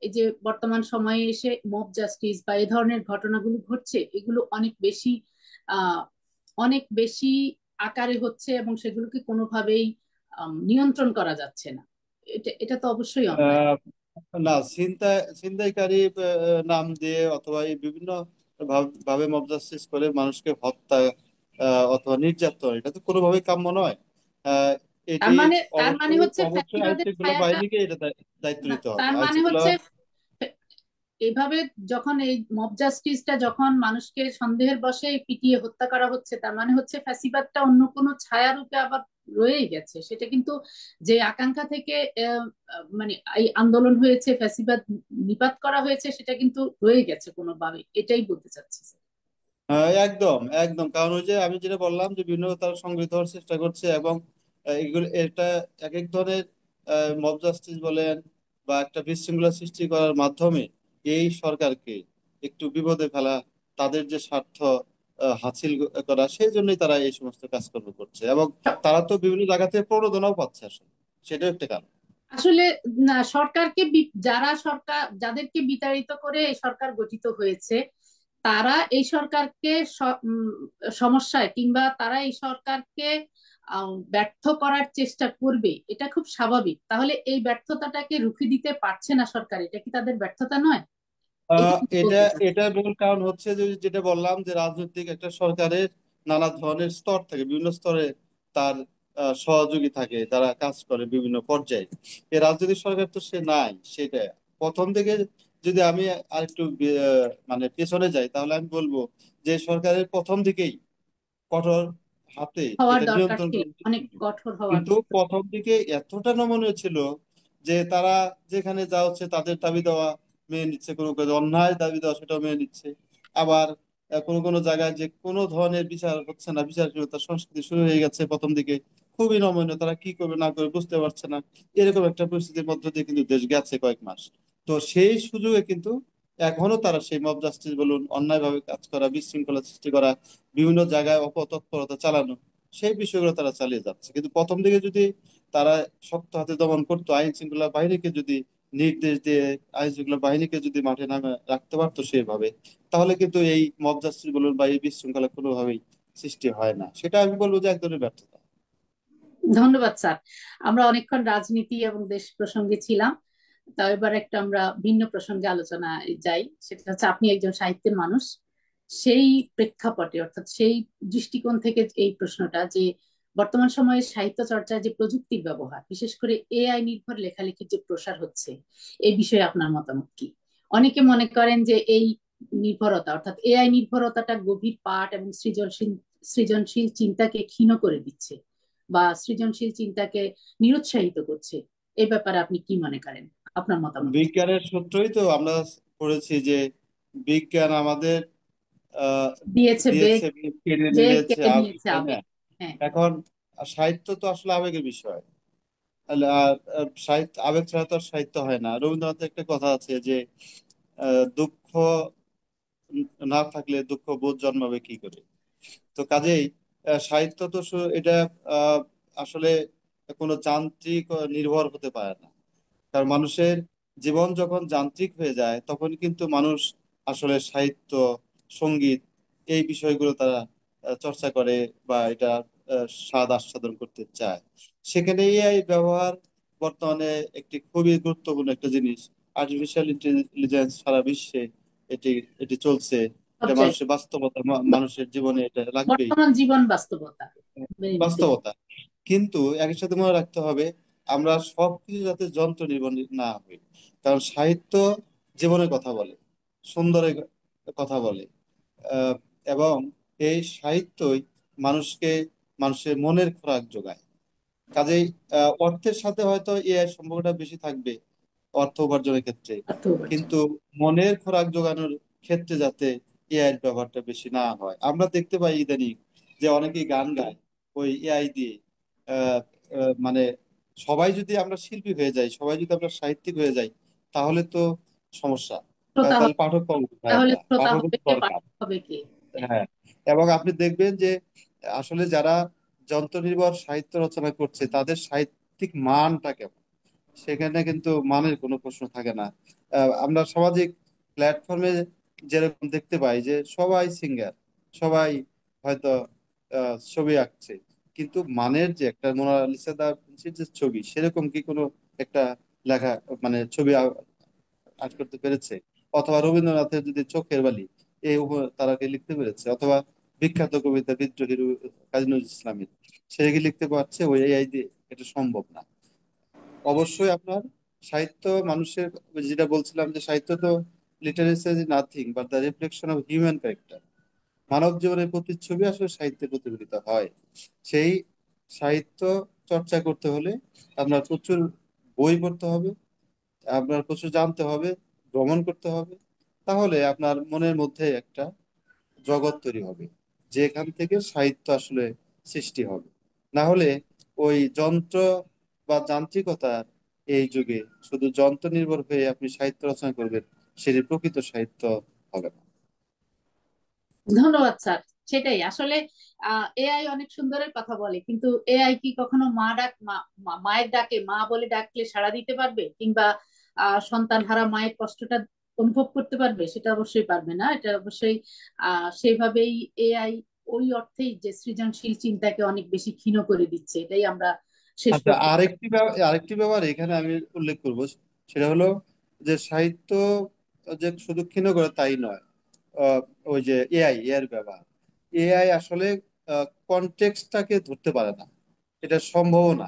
S1: এই যে বর্তমান সময়ে এসে মব জাস্টিস বা এই ধরনের ঘটনাগুলো ঘটছে, এগুলো আহ অনেক বেশি আকারে হচ্ছে এবং সেগুলোকে কোনোভাবেই নিয়ন্ত্রণ করা যাচ্ছে না। এটা তো অবশ্যই অন্যায়।
S2: আহ, না, ছিনতাইকারী নাম দিয়ে অথবা এই বিভিন্ন ভাবে মব জাস্টিস করে মানুষকে হত্যা অথবা নির্যাতন, এটা তো কোনোভাবেই কাম্য নয়। আহ, এটি
S1: তার মানে
S2: অবশ্যই
S1: হচ্ছে
S2: অবশ্যই আইন
S1: ফ্যাসিবাদের
S2: শৃঙ্খলা
S1: ছায়াটা,
S2: বাহিনীকে এটা দায়িত্ব
S1: না,
S2: নিতে হবে।
S1: তার
S2: আইন
S1: মানে
S2: শৃঙ্খলা
S1: হচ্ছে এইভাবে যখন এই মব জাস্টিসটা যখন মানুষকে সন্দেহের বশে পিটিয়ে হত্যা করা হচ্ছে, তার মানে হচ্ছে ফ্যাসিবাদটা অন্য কোনো ছায়ারূপে আবার রয়েই গেছে। সেটা কিন্তু যে আকাঙ্ক্ষা থেকে মানে এই আন্দোলন হয়েছে, ফ্যাসিবাদ নিপাত করা হয়েছে, সেটা কিন্তু রয়ে গেছে কোনোভাবে, এটাই বলতে চাচ্ছি।
S2: একদম একদম, কারণ ওই যে আমি যেটা বললাম যে বিভিন্ন তারা সংগঠিত হওয়ার চেষ্টা করছে, এবং এগুলো এটা এক এক ধরনের মব জাস্টিস বলেন বা একটা বিশৃঙ্খলা সৃষ্টি করার মাধ্যমে এই সরকারকে একটু বিপদে ফেলা, তাদের যে স্বার্থ হাসিল করা, সেই জন্যই তারা এই সমস্ত কাজকর্ম করছে, এবং তারা তো বিভিন্ন জায়গা থেকে প্রণোদনাও পাচ্ছে আসলে, সেটাও একটা কারণ।
S1: আসলে না, সরকারকে যারা সরকার যাদেরকে বিতাড়িত করে এই সরকার গঠিত হয়েছে, তারা এই সরকারকে সমস্যায়, কিংবা তারা এই সরকারকে ব্যর্থ করার চেষ্টা করবে, এটা খুব স্বাভাবিক। তাহলে এই ব্যর্থতাটাকে রুখে দিতে পারছে না সরকার, এটা কি তাদের ব্যর্থতা নয়? এটা আমি
S2: এটা
S1: বলতে চাচ্ছি।
S2: এটা মূল কারণ হচ্ছে যে যেটা বললাম যে রাজনৈতিক একটা সরকারের নানা ধরনের স্তর থাকে, বিভিন্ন স্তরে তার সহযোগী থাকে, তারা কাজ করে বিভিন্ন পর্যায়ে। এই রাজনৈতিক সরকার তো সে নাই সেটা। প্রথম থেকে যদি আমি আরেকটু মানে পেছনে যাই, তাহলে আমি বলবো যে সরকারের প্রথম দিকেই কঠোর হাতে
S1: হওয়ার
S2: এটা
S1: দরকার
S2: নিয়ন্ত্রণ
S1: ছিল,
S2: করা উচিত
S1: অনেক
S2: ছিল।
S1: কঠোর হওয়ার
S2: কিন্তু
S1: দরকার।
S2: প্রথম দিকে এতটা নমনীয় ছিল যে তারা যেখানে যা হচ্ছে তাদের দাবি দেওয়া মেনে নিচ্ছে, কোনো কোনো অন্যায় দাবি দেওয়া সেটাও মেনে নিচ্ছে। আবার কোনো কোনো জায়গায় যে কোনো ধরনের বিচার হচ্ছে না, বিচারহীনতার সংস্কৃতি শুরু হয়ে গেছে প্রথম দিকে, খুবই নমনীয়, তারা কি করবে না করবে বুঝতে পারছে না, এরকম একটা পরিস্থিতির মধ্য দিয়ে কিন্তু দেশ গেছে কয়েক মাস। তো সেই সুযোগে কিন্তু এখনো তারা সেই মব জাস্টিস বলুন, অন্যায়ভাবে কাজ করা, বিশৃঙ্খলা সৃষ্টি করা, বিভিন্ন জায়গায় অপতৎপরতা চালানো, সেই বিষয়গুলো তারা চালিয়ে যাচ্ছে। কিন্তু প্রথম দিকে যদি তারা শক্ত হাতে দমন করতো, আইন শৃঙ্খলা বাহিনীকে যদি নির্দেশ দিয়ে আইন শৃঙ্খলা বাহিনীকে যদি মাঠে নামে রাখতে পারতো সেভাবে, তাহলে কিন্তু এই মব জাস্টিস বলুন বা এই বিশৃঙ্খলা কোনোভাবেই সৃষ্টি হয় না। সেটা আমি বলবো যে এক ধরনের ব্যর্থতা।
S1: ধন্যবাদ স্যার। আমরা অনেকক্ষণ রাজনীতি এবং দেশ প্রসঙ্গে ছিলাম, তা এবার একটা আমরা ভিন্ন প্রসঙ্গে আলোচনা যাই। সেটা হচ্ছে, আপনি একজন সাহিত্যের মানুষ, সেই প্রেক্ষাপটে অর্থাৎ সেই দৃষ্টিকোণ থেকে এই প্রশ্নটা যে বর্তমান সময়ে সাহিত্য চর্চায় যে প্রযুক্তির ব্যবহার, বিশেষ করে এআই নির্ভর লেখালেখির যে প্রসার হচ্ছে, এই বিষয়ে আপনার মতামত কি? অনেকে মনে করেন যে এই নির্ভরতা অর্থাৎ এআই নির্ভরতাটা গভীর পাঠ এবং সৃজনশীল চিন্তাকে ক্ষীণ করে দিচ্ছে, বা সৃজনশীল চিন্তাকে নিরুৎসাহিত করছে। এই ব্যাপারে আপনি কি মনে করেন? আপনার মতামত কি?
S2: বিজ্ঞানের সূত্রই তো আমরা পড়েছি যে বিজ্ঞান আমাদের আহ
S1: দিয়েছে বেগ,
S2: দিয়েছে বিষ, কেড়ে
S1: বেগ
S2: নিয়েছে
S1: কেড়ে
S2: আবেগ,
S1: নিয়েছে
S2: তাই না?
S1: আবেগ। হ্যাঁ।
S2: এখন সাহিত্য তো আসলে আবেগের বিষয়। আর সাহিত্য আবেগ ছাড়া তো আর সাহিত্য হয় না। রবীন্দ্রনাথের একটা কথা আছে যে দুঃখ না থাকলে দুঃখ বোধ জন্মাবে কি করে। তো কাজেই সাহিত্য তো এটা আহ, আসলে কোনো যান্ত্রিক নির্ভর হতে পারে না। কারণ মানুষের জীবন যখন যান্ত্রিক হয়ে যায় তখন কিন্তু মানুষ আসলে সাহিত্য, সঙ্গীত, এই বিষয়গুলো তারা চর্চা করে বা এটা স্বাদ আস্বাদন করতে চায়। সেখানে এআই ব্যবহার বর্তমানে একটি খুবই গুরুত্বপূর্ণ একটা জিনিস। আর্টিফিশিয়াল ইন্টেলিজেন্স সারা বিশ্বে এটি এটি চলছে।
S1: সব
S2: এটা
S1: জায়গায়
S2: মানুষের বাস্তবতা, মানুষের জীবনে এটা লাগবেই,
S1: বর্তমান জীবন বাস্তবতা মেনে নিতে হবে।
S2: বাস্তবতা। কিন্তু একই সাথে মনে রাখতে হবে আমরা সবকিছু যাতে যন্ত্র নির্ভর না হই। কারণ সাহিত্য জীবনের কথা বলে, সুন্দরের কথা বলে, আহ, এবং এই সাহিত্যই মানুষকে, মানুষের মনের খোরাক যোগায়। কাজেই অর্থের সাথে হয়তো এআই সম্পর্কটা বেশি থাকবে অর্থ উপার্জনের ক্ষেত্রে,
S1: অর্থ উপার্জন।
S2: কিন্তু মনের খোরাক যোগানোর ক্ষেত্রে যাতে এআই এর ব্যবহারটা বেশি না হয়। আমরা দেখতে পাই ইদানিং যে অনেকেই গান গায় ওই এআই দিয়ে। আহ, মানে সবাই যদি আমরা শিল্পী হয়ে যাই, সবাই যদি আমরা সাহিত্যিক হয়ে যাই, তাহলে তো সমস্যা।
S1: শ্রোতা
S2: তাহলে
S1: হবে,
S2: পাঠক পাবো কোথায়
S1: তাহলে
S2: আমরা?
S1: শ্রোতা
S2: পাঠক
S1: হবে কে,
S2: দরকার।
S1: পাঠক হবে কে? হ্যাঁ।
S2: হ্যাঁ, এবং আপনি দেখবেন যে আসলে যারা যন্ত্র নির্ভর সাহিত্য রচনা করছে তাদের সাহিত্যিক মানটা কেমন, সেখানে কিন্তু মানের কোনো প্রশ্ন থাকে না। আমরা সামাজিক প্ল্যাটফর্মে যেরকম দেখতে পাই যে সবাই সিঙ্গার, সবাই হয়তো ছবি আঁকছে, কিন্তু মানের যে একটা মোনালিসা দা ভিnciর যে ছবি, সেরকম কি কোনো একটা লেখা মানে ছবি আর্ট করতে পেরেছে? অথবা রবীন্দ্রনাথের যদি চোখের বালি, তারাকে লিখতে পেরেছে? অথবা বিখ্যাত কবিতা বিদ্রোহী কাজী নজরুল ইসলামের, সেটা কি লিখতে পারছে ওই এআই দিয়ে? এটা সম্ভব না। অবশ্যই আপনার সাহিত্য মানুষের, যেটা বলছিলাম যে সাহিত্য তো literature is nothing but the reflection of human character. মানব জীবনের প্রতিচ্ছবি আসলে সাহিত্যে প্রতিফলিত হয়। সেই সাহিত্য চর্চা করতে হলে আপনার প্রচুর বই পড়তে হবে, আপনার প্রচুর জানতে হবে, ভ্রমণ করতে হবে। তাহলে আপনার মনের মধ্যে একটা জগৎ তৈরি হবে, যেখান থেকে সাহিত্য আসলে সৃষ্টি হবে। না হলে ওই যন্ত্র বা যান্ত্রিকতার এই যুগে শুধু যন্ত্র নির্ভর হয়ে আপনি সাহিত্য রচনা করবেন, সেটি প্রকৃত সাহিত্য হবে না।
S1: ধন্যবাদ স্যার। সেটাই আসলে এআই অনেক সুন্দরের কথা বলে, কিন্তু এআই কি কখনো মায়ের ডাকে মা বলে ডাকলে সাড়া দিতে পারবে, কিংবা সন্তান হারা মায়ের কষ্টটা অনুভব করতে পারবে? সেটা অবশ্যই পারবে না। এটা অবশ্যই সেইভাবেই এআই ওই অর্থেই যে সৃজনশীল চিন্তাকে অনেক বেশি ক্ষীণ করে দিচ্ছে, এটাই আমরা শেষ
S2: আচ্ছা,
S1: পর্যন্ত।
S2: আরেকটি ব্যাপার এখানে আমি উল্লেখ করব, সেটা হলো যে সাহিত্য যে শুধু ক্ষীণ করে তাই নয়। আহ, ওই যে এআই এর ব্যবহার, এআই আসলে কনটেক্সটটাকে ধরতে পারে না, এটা সম্ভব না।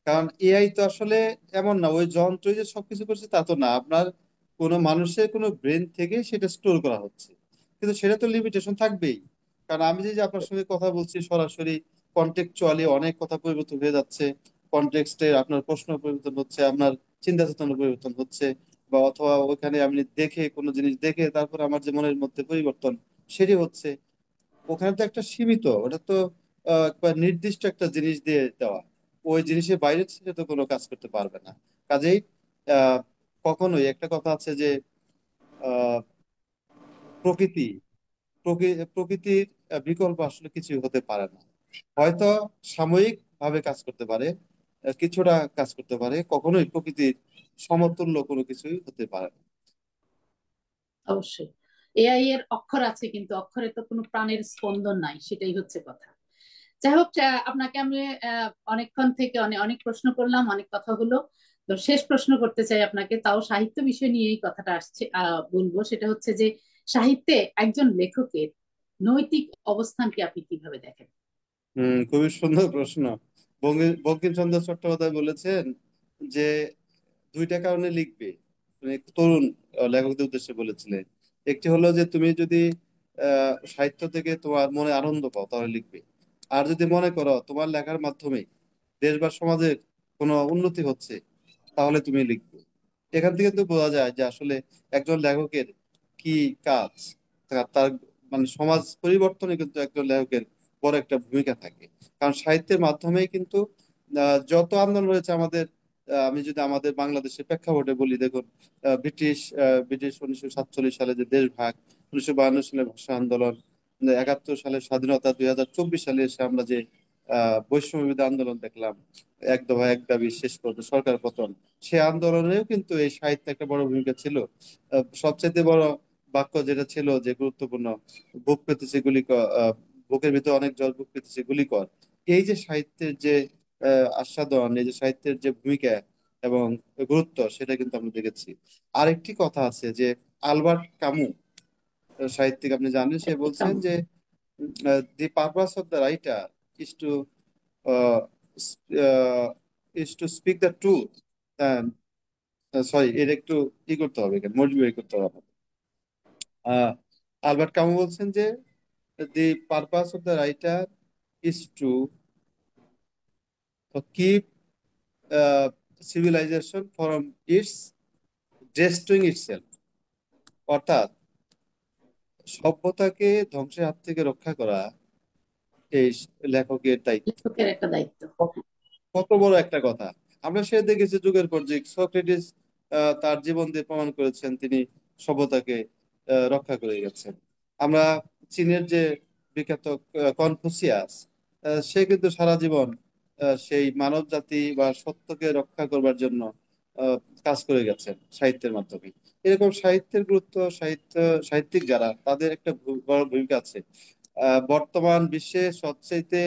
S2: কারণ এআই তো আসলে এমন না ওই যন্ত্রই যে সবকিছু করছে তা তো না। আপনার কোনো মানুষের কোনো ব্রেন থেকে সেটা স্টোর করা হচ্ছে, কিন্তু সেটা তো লিমিটেশন থাকবেই। কারণ আমি যে যে আপনার সঙ্গে কথা বলছি সরাসরি কন্টেক্সচুয়ালি অনেক কথা পরিবর্তন হয়ে যাচ্ছে, কনটেক্সটে আপনার প্রশ্ন পরিবর্তন হচ্ছে, আপনার চিন্তা চেতনা পরিবর্তন হচ্ছে, বা অথবা ওখানে আমি দেখে কোনো জিনিস দেখে তারপর আমার যে মনের মধ্যে পরিবর্তন সেটি হচ্ছে। ওখানে তো একটা সীমিত, ওটা তো একটা নির্দিষ্ট একটা জিনিস দিয়ে দেওয়া, ওই জিনিসের বাইরে সে তো কোনো কাজ করতে পারবে না। কাজেই আহ কখনোই একটা কথা আছে যে আহ প্রকৃতি প্রকৃতির বিকল্প আসলে কিছু হতে পারে না। হয়তো সাময়িক ভাবে কাজ করতে পারে, কিছুটা কাজ করতে পারে, কখনোই প্রকৃতির সমতুল্য কোনো কিছুই হতে পারে না।
S1: অবশ্যই এআই এর অক্ষর আছে, কিন্তু অক্ষরে তো কোনো প্রাণের স্পন্দন নাই, সেটাই হচ্ছে কথা। যাই হোক, আপনাকে আমি অনেকক্ষণ থেকে অনেক অনেক প্রশ্ন করলাম, অনেক কথা হলো। তো শেষ প্রশ্ন করতে চাই আপনাকে, তাও সাহিত্য বিষয় নিয়ে এই কথাটা আসছে, বলবো। সেটা হচ্ছে যে সাহিত্যে একজন লেখকের নৈতিক অবস্থানকে আপনি কিভাবে দেখেন?
S2: খুবই সুন্দর প্রশ্ন। বঙ্কিমচন্দ্র চট্টোপাধ্যায় বলেছেন যে দুইটা কারণে লিখবে, মানে তরুণ লেখকদের উদ্দেশ্যে বলেছিলেন। একটি হলো যে তুমি যদি সাহিত্য থেকে তোমার মনে আনন্দ পাও তাহলে লিখবে, আর যদি মনে করো তোমার লেখার মাধ্যমে দেশ বা সমাজের কোনো উন্নতি হচ্ছে তাহলে তুমি লিখবে। এখান থেকে তো বোঝা যায় যে আসলে একজন লেখকের কি কাজ। তার মানে সমাজ পরিবর্তনে কিন্তু একজন লেখকের বড় একটা ভূমিকা থাকে। কারণ সাহিত্যের মাধ্যমেই কিন্তু যত আন্দোলন হয়েছে আমাদের, আমি যদি আমাদের বাংলাদেশের প্রেক্ষাপটে বলি, দেখুন ব্রিটিশ 1947 সালে যে দেশভাগ, 1952 সালে ভাষা আন্দোলন, 71 সালে স্বাধীনতা, 2024 সালে এসে আমরা যে বৈষম্য বিরোধী আন্দোলন দেখলাম, এক দফা এক দাবি শেষ পর্যন্ত সরকার পতন, সে আন্দোলনেও কিন্তু এই সাহিত্য একটা বড় ভূমিকা ছিল। সবচেয়ে বড় বাক্য যেটা ছিল যে গুরুত্বপূর্ণ, বুক পেতেছে গুলি কর, বুকের ভিতরে অনেক জল, বুক পেতেছে গুলি কর। এই যে সাহিত্যের যে আস্বাদন, এই যে সাহিত্যের যে ভূমিকা এবং গুরুত্ব, সেটা কিন্তু আমরা দেখেছি। আরেকটি কথা আছে যে আলবার্ট কামু, সাহিত্যিক, আপনি জানেন, সে বলছেন
S1: কেমন?
S2: যে the purpose of the writer is to is to speak the truth. Sorry, এর একটু ই করতে হবে, এখানে মডিফাই করতে হবে আমাদের। আলবার্ট কামু বলছেন যে the purpose of the writer is to keep civilization from its destroying itself. অর্থাৎ সভ্যতাকে ধ্বংসের হাত থেকে রক্ষা করা এই লেখকের দায়িত্ব।
S1: লেখকের একটা দায়িত্ব।
S2: কত বড় একটা কথা! আমরা সে দেখেছি যুগের পর যুগ, সক্রেটিস তার জীবন দিয়ে প্রমাণ করেছেন তিনি সভ্যতাকে রক্ষা করে গেছেন। আমরা চীনের যে বিখ্যাত কনফুসিয়াস, সে কিন্তু সারা জীবন সেই মানব জাতি বা সত্যকে রক্ষা করবার জন্য আহ, কাজ করে গেছেন সাহিত্যের মাধ্যমে। এরকম সাহিত্যের গুরুত্ব, সাহিত্যিক যারা, তাদের একটা বড় ভূমিকা আছে। বর্তমান বিশ্বে সবচেয়ে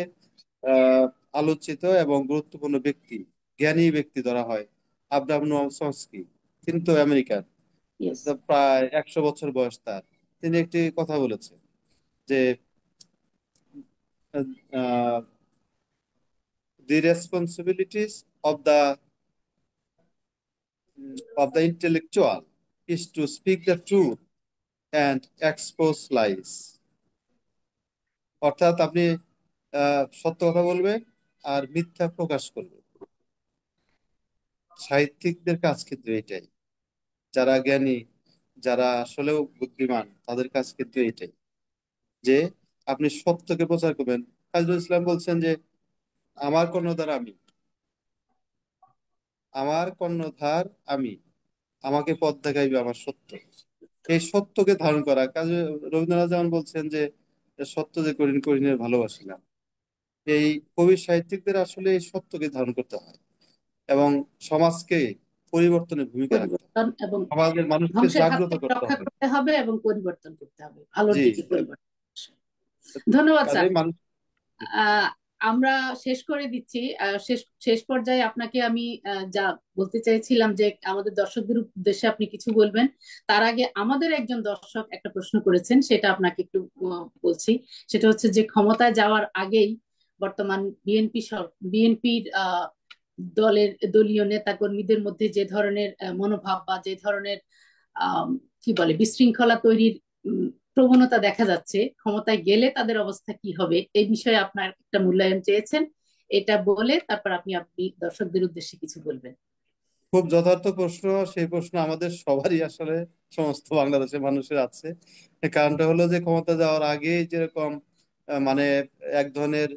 S2: আহ আলোচিত এবং গুরুত্বপূর্ণ ব্যক্তি, জ্ঞানী ব্যক্তি ধরা হয় আব্রাহাম নোয়াম চমস্কি। তিনি তো আমেরিকান,
S1: ইয়েস।
S2: প্রায় 100 বছর বয়স তার। তিনি একটি কথা বলেছেন যে uh, the responsibilities of the intellectual is to speak the truth and expose lies. অর্থাৎ আপনি সত্য কথা বলবেন আর মিথ্যা প্রকাশ করবেন। সাহিত্যিকদের কাজ কিন্তু এটাই। যারা জ্ঞানী, যারা আসলেও বুদ্ধিমান, তাদের কাজ কিন্তু এটাই, যে আপনি সত্যকে প্রচার করবেন। কাজী নজরুল ইসলাম বলছেন যে আমার কর্ণধার আমি, আমার কর্ণধার আমি, আমাকে পথ দেখাইবে আমার সত্য। এই সত্যকে ধারণ করা কাজে রবীন্দ্রনাথ যেমন বলছেন যে সত্য যে করিনি করিনি ভালোবাসি না। এই কবি সাহিত্যিকদের আসলে এই সত্যকে ধারণ করতে হয় এবং সমাজকে পরিবর্তনের ভূমিকা রাখতে হয়।
S1: পরিবর্তন এবং
S2: সমাজের মানুষকে
S1: ধ্বংসের হাত
S2: জাগ্রত
S1: থেকে
S2: করতে
S1: রক্ষা
S2: হবে।
S1: করতে হবে এবং পরিবর্তন করতে হবে, আলোর
S2: জি।
S1: দিকে পরিবর্তন। ধন্যবাদ
S2: কাজে
S1: স্যার।
S2: মানুষ।
S1: আহ, আমরা শেষ করে দিচ্ছি। শেষ শেষ পর্যায়ে আপনাকে আমি যা বলতে চাইছিলাম যে আমাদের দর্শকদের উদ্দেশ্যে আপনি কিছু বলবেন, তার আগে আমাদের একজন দর্শক একটা প্রশ্ন করেছেন, সেটা আপনাকে একটু বলছি। সেটা হচ্ছে যে ক্ষমতায় যাওয়ার আগেই বর্তমান বিএনপির দলীয় নেতা কর্মীদের মধ্যে যে ধরনের মনোভাব বা যে ধরনের আহ কি বলে বিশৃঙ্খলা তৈরির প্রবণতা দেখা যাচ্ছে, ক্ষমতায় গেলে তাদের অবস্থা কি হবে, এই বিষয়ে আপনার একটা মূল্যায়ন চেয়েছেন। এটা বলে তারপর আপনি দর্শকদের উদ্দেশ্যে কিছু বলবেন।
S2: খুব যথার্থ প্রশ্ন। সেই প্রশ্ন আমাদের সবারই আসলে, সমস্ত বাংলাদেশের মানুষের আছে। এর কারণটা হলো যে ক্ষমতা যাওয়ার আগে যেরকম মানে এক ধরনের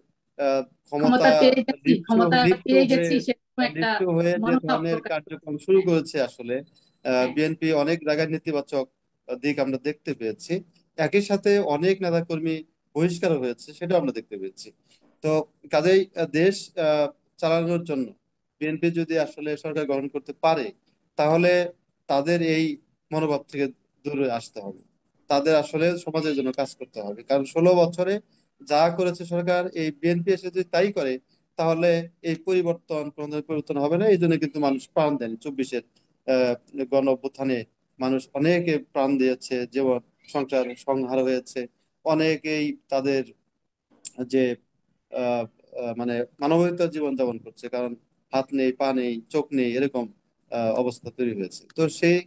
S2: ক্ষমতা
S1: ক্ষমতা পেয়ে গেছি,
S2: লিপ্ত
S1: ক্ষমতা
S2: লিপ্ত
S1: পেয়ে
S2: হয়ে
S1: গেছি, সেরকম একটা
S2: লিপ্ত হয়ে যে
S1: মনোভাব
S2: ধরনের
S1: প্রকাশ।
S2: কার্যক্রম শুরু করেছে আসলে
S1: হ্যাঁ,
S2: বিএনপি অনেক জায়গায় নেতিবাচক দিক আমরা দেখতে পেয়েছি। একই সাথে অনেক নেতাকর্মী বহিষ্কার হয়েছে, সেটা আমরা দেখতে পেয়েছি। তো কাজেই দেশ চালানোর জন্য বিএনপি যদি আসলে সরকার গ্রহণ করতে পারে, তাহলে তাদের এই মনোভাব থেকে দূরে আসতে হবে। তাদের আসলে সমাজের জন্য কাজ করতে হবে, কারণ 16 বছরে যা করেছে সরকার, এই বিএনপি এসে যদি তাই করে, তাহলে এই পরিবর্তন কোনো ধরনের পরিবর্তন হবে না। এই জন্য কিন্তু মানুষ প্রাণ দেন 24-এর আহ গণ অভ্যুত্থানে। মানুষ অনেকে প্রাণ দিয়েছে, যেমন সংসার সংহার হয়েছে, অনেকেই তাদের যে আহ, মানে মানবতার জীবন যাপন করছে, কারণ হাত নেই, পা নেই, চোখ নেই, এরকম অবস্থা তৈরি হয়েছে। তো সেই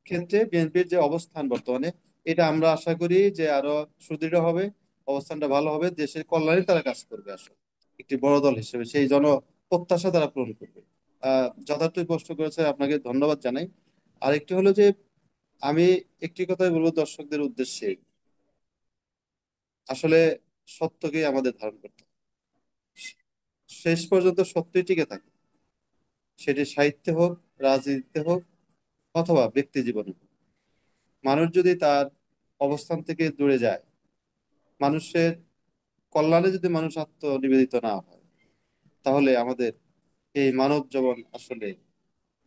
S2: ক্ষেত্রে বিএনপির যে অবস্থান বর্তমানে, এটা আমরা আশা করি যে আরো সুদৃঢ় হবে, অবস্থানটা ভালো হবে, দেশের কল্যাণে তারা কাজ করবে। আসলে একটি বড় দল হিসেবে সেই জন প্রত্যাশা তারা পূরণ করবে। যথার্থ প্রশ্ন করেছে, আপনাকে ধন্যবাদ জানাই। আরেকটি হলো যে আমি একটি কথাই বলবো দর্শকদের উদ্দেশ্যে, আসলে সত্যকেই আমাদের ধারণ করতে হবে। শেষ পর্যন্ত সত্যই টিকে থাকে, সেটি সাহিত্যে হোক, রাজনীতিতে হোক, অথবা ব্যক্তি জীবনে হোক। মানুষ যদি তার অবস্থান থেকে দূরে যায়, মানুষের কল্যাণে যদি মানুষ আত্মনিবেদিত না হয়, তাহলে আমাদের এই মানব জীবন আসলে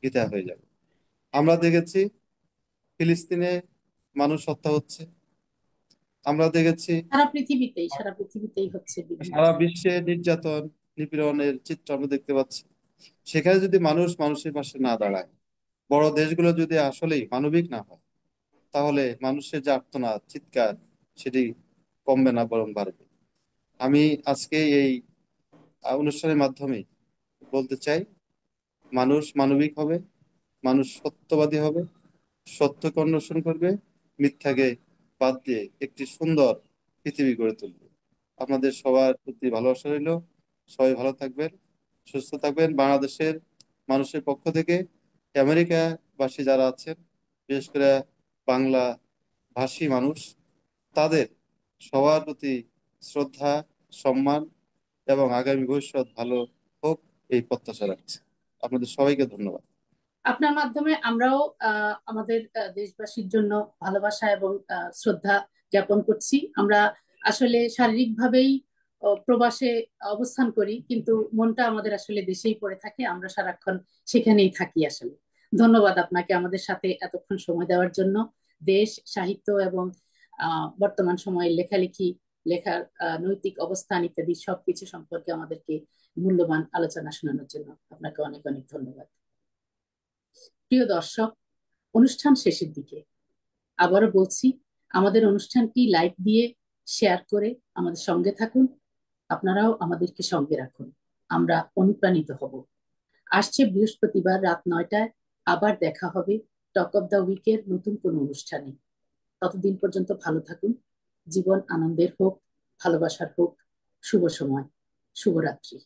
S2: বৃথা হয়ে যাবে। আমরা দেখেছি ফিলিস্তিনে মানুষ হত্যা হচ্ছে, আমরা দেখেছি
S1: সারা পৃথিবীতেই হচ্ছে বিভিন্ন
S2: সারা
S1: জায়গায়।
S2: বিশ্বে নির্যাতন, নিপীড়নের চিত্র আমরা দেখতে পাচ্ছি। সেখানে যদি মানুষ মানুষের পাশে না দাঁড়ায়, বড় দেশগুলো যদি আসলেই মানবিক না হয়, তাহলে মানুষের যে আর্তনাদ, চিৎকার, সেটি কমবে না, বরং বাড়বে। আমি আজকে এই অনুষ্ঠানের মাধ্যমে বলতে চাই, মানুষ মানবিক হবে, মানুষ সত্যবাদী হবে, সত্যকে অন্বেষণ করবে, মিথ্যাকে বাদ দিয়ে একটি সুন্দর পৃথিবী গড়ে তুলবে। আপনাদের সবার প্রতি ভালোবাসা রইল। সবাই ভালো থাকবেন, সুস্থ থাকবেন। বাংলাদেশের মানুষের পক্ষ থেকে আমেরিকাবাসী যারা আছেন, বিশেষ করে বাংলা ভাষী মানুষ, তাদের সবার প্রতি শ্রদ্ধা, সম্মান এবং আগামী ভবিষ্যৎ ভালো হোক, এই প্রত্যাশা রাখছি। আপনাদের সবাইকে ধন্যবাদ।
S1: আপনার মাধ্যমে আমরাও আমাদের দেশবাসীর জন্য ভালোবাসা এবং শ্রদ্ধা জ্ঞাপন করছি। আমরা আসলে শারীরিকভাবেই প্রবাসে অবস্থান করি, কিন্তু মনটা আমাদের আসলে দেশেই পড়ে থাকে, আমরা সারাক্ষণ সেখানেই থাকি আসলে। ধন্যবাদ আপনাকে আমাদের সাথে এতক্ষণ সময় দেওয়ার জন্য। দেশ, সাহিত্য এবং বর্তমান সময়ের লেখালেখি, লেখার নৈতিক অবস্থান ইত্যাদি সবকিছু সম্পর্কে আমাদেরকে মূল্যবান আলোচনা শোনানোর জন্য আপনাকে অনেক অনেক ধন্যবাদ। প্রিয় দর্শক, অনুষ্ঠান শেষের দিকে আবারও বলছি, আমাদের অনুষ্ঠানটি লাইক দিয়ে শেয়ার করে আমাদের সঙ্গে থাকুন। আপনারাও আমাদেরকে সঙ্গে রাখুন, আমরা অনুপ্রাণিত হব। আসছে বৃহস্পতিবার রাত 9টায় আবার দেখা হবে টক অফ দ্য উইকের নতুন কোনো অনুষ্ঠানে। ততদিন পর্যন্ত ভালো থাকুন। জীবন আনন্দের হোক, ভালোবাসার হোক। শুভ সময়, শুভরাত্রি।